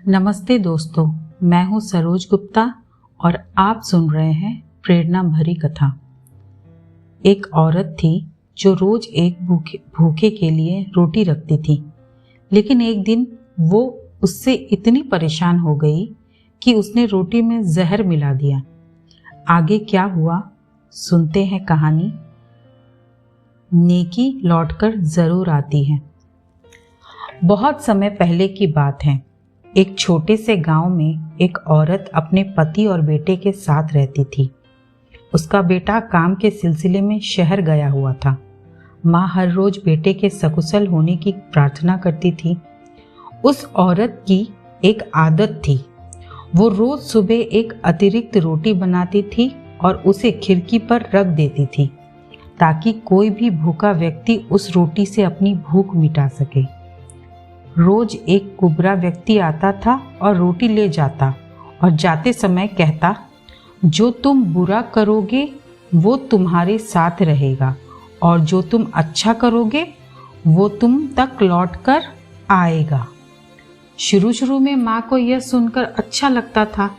नमस्ते दोस्तों, मैं हूं सरोज गुप्ता और आप सुन रहे हैं प्रेरणा भरी कथा। एक औरत थी जो रोज एक भूखे के लिए रोटी रखती थी, लेकिन एक दिन वो उससे इतनी परेशान हो गई कि उसने रोटी में जहर मिला दिया। आगे क्या हुआ सुनते हैं कहानी। नेकी लौटकर जरूर आती है। बहुत समय पहले की बात है। एक छोटे से गांव में एक औरत अपने पति और बेटे के साथ रहती थी। उसका बेटा काम के सिलसिले में शहर गया हुआ था। माँ हर रोज बेटे के सकुशल होने की प्रार्थना करती थी। उस औरत की एक आदत थी, वो रोज सुबह एक अतिरिक्त रोटी बनाती थी और उसे खिड़की पर रख देती थी ताकि कोई भी भूखा व्यक्ति उस रोटी से अपनी भूख मिटा सके। रोज एक कुबरा व्यक्ति आता था और रोटी ले जाता और जाते समय कहता, जो तुम बुरा करोगे वो तुम्हारे साथ रहेगा और जो तुम अच्छा करोगे वो तुम तक लौट कर आएगा। शुरू में माँ को यह सुनकर अच्छा लगता था,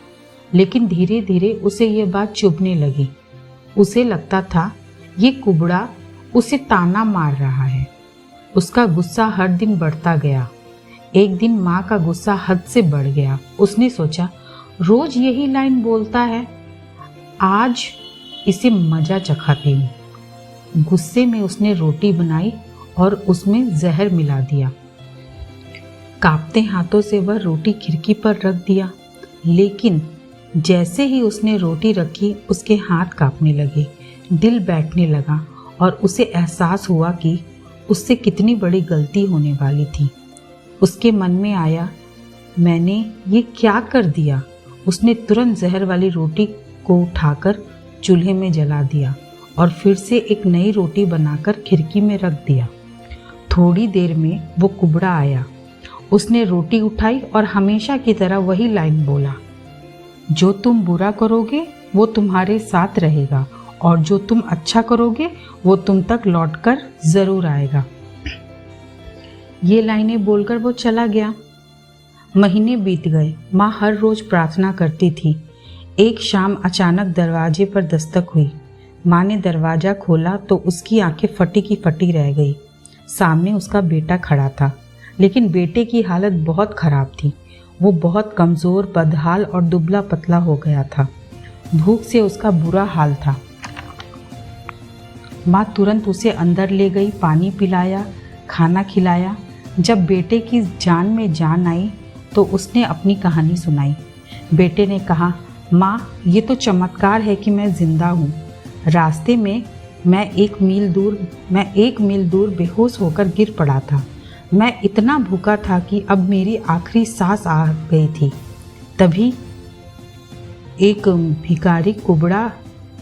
लेकिन धीरे धीरे उसे यह बात चुभने लगी। उसे लगता था ये कुबड़ा उसे ताना मार रहा है। उसका गुस्सा हर दिन बढ़ता गया। एक दिन माँ का गुस्सा हद से बढ़ गया। उसने सोचा, रोज यही लाइन बोलता है, आज इसे मजा चखाती हूँ। गुस्से में उसने रोटी बनाई और उसमें जहर मिला दिया। कांपते हाथों से वह रोटी खिड़की पर रख दिया, लेकिन जैसे ही उसने रोटी रखी उसके हाथ कांपने लगे, दिल बैठने लगा और उसे एहसास हुआ कि उससे कितनी बड़ी गलती होने वाली थी। उसके मन में आया, मैंने ये क्या कर दिया। उसने तुरंत जहर वाली रोटी को उठाकर चूल्हे में जला दिया और फिर से एक नई रोटी बनाकर खिड़की में रख दिया। थोड़ी देर में वो कुबड़ा आया। उसने रोटी उठाई और हमेशा की तरह वही लाइन बोला, जो तुम बुरा करोगे वो तुम्हारे साथ रहेगा और जो तुम अच्छा करोगे वो तुम तक लौटकर जरूर आएगा। ये लाइनें बोलकर वो चला गया। महीने बीत गए। माँ हर रोज प्रार्थना करती थी। एक शाम अचानक दरवाजे पर दस्तक हुई। माँ ने दरवाज़ा खोला तो उसकी आंखें फटी की फटी रह गई। सामने उसका बेटा खड़ा था, लेकिन बेटे की हालत बहुत खराब थी। वो बहुत कमज़ोर, बदहाल और दुबला पतला हो गया था। भूख से उसका बुरा हाल था। माँ तुरंत उसे अंदर ले गई, पानी पिलाया, खाना खिलाया। जब बेटे की जान में जान आई तो उसने अपनी कहानी सुनाई। बेटे ने कहा, माँ ये तो चमत्कार है कि मैं ज़िंदा हूँ। रास्ते में मैं एक मील दूर बेहोश होकर गिर पड़ा था। मैं इतना भूखा था कि अब मेरी आखिरी सांस आ गई थी। तभी एक भिखारी कुबड़ा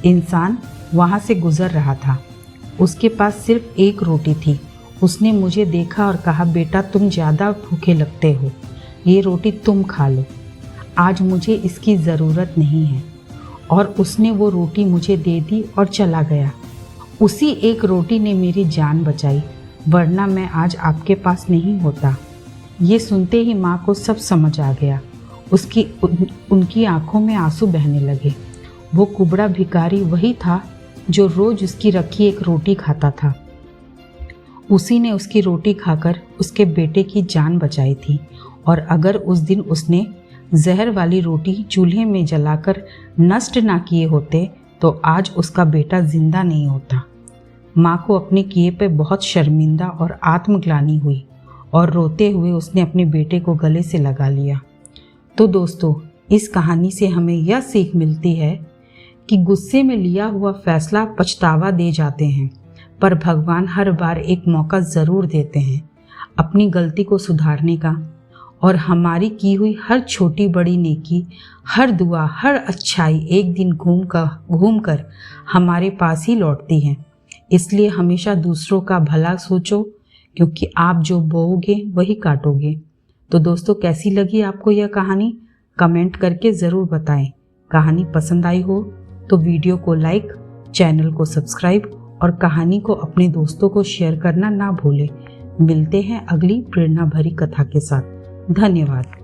इंसान वहाँ से गुजर रहा था। उसके पास सिर्फ एक रोटी थी। उसने मुझे देखा और कहा, बेटा तुम ज़्यादा भूखे लगते हो, ये रोटी तुम खा लो, आज मुझे इसकी ज़रूरत नहीं है। और उसने वो रोटी मुझे दे दी और चला गया। उसी एक रोटी ने मेरी जान बचाई, वरना मैं आज आपके पास नहीं होता। ये सुनते ही माँ को सब समझ आ गया। उनकी आंखों में आंसू बहने लगे। वो कुबड़ा भिखारी वही था जो रोज उसकी रखी एक रोटी खाता था। उसी ने उसकी रोटी खाकर उसके बेटे की जान बचाई थी, और अगर उस दिन उसने जहर वाली रोटी चूल्हे में जलाकर नष्ट ना किए होते तो आज उसका बेटा जिंदा नहीं होता। माँ को अपने किए पे बहुत शर्मिंदा और आत्मग्लानि हुई और रोते हुए उसने अपने बेटे को गले से लगा लिया। तो दोस्तों, इस कहानी से हमें यह सीख मिलती है कि गुस्से में लिया हुआ फैसला पछतावा दे जाते हैं, पर भगवान हर बार एक मौका ज़रूर देते हैं अपनी गलती को सुधारने का। और हमारी की हुई हर छोटी बड़ी नेकी, हर दुआ, हर अच्छाई एक दिन घूम कर हमारे पास ही लौटती हैं। इसलिए हमेशा दूसरों का भला सोचो, क्योंकि आप जो बोओगे वही काटोगे। तो दोस्तों, कैसी लगी आपको यह कहानी? कमेंट करके ज़रूर बताएं। कहानी पसंद आई हो तो वीडियो को लाइक, चैनल को सब्सक्राइब और कहानी को अपने दोस्तों को शेयर करना ना भूलें। मिलते हैं अगली प्रेरणा भरी कथा के साथ। धन्यवाद।